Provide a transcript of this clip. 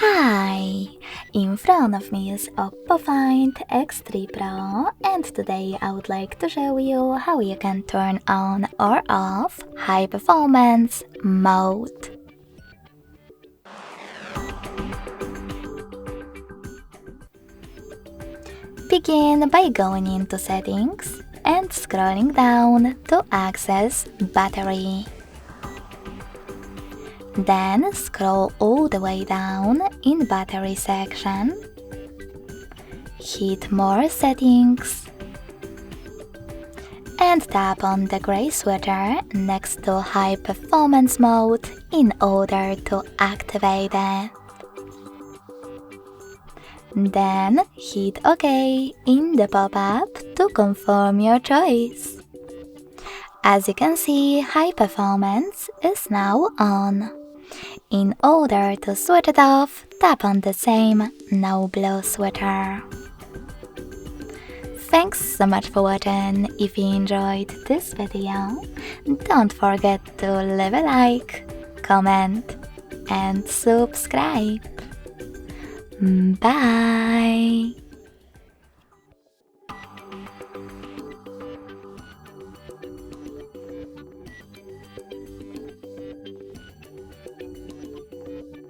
Hi! In front of me is OPPO Find X3 Pro, and today I would like to show you how you can turn on or off high performance mode. Begin by going into settings and scrolling down to access battery. Then scroll all the way down in battery section. Hit more settings and tap on the gray sweater next to high performance mode in order to activate it. Then hit OK in the pop-up to confirm your choice. As you can see, high performance is now on. In order to switch it off, tap on the same no blow sweater. Thanks so much for watching. If you enjoyed this video, don't forget to leave a like, comment and subscribe. Bye!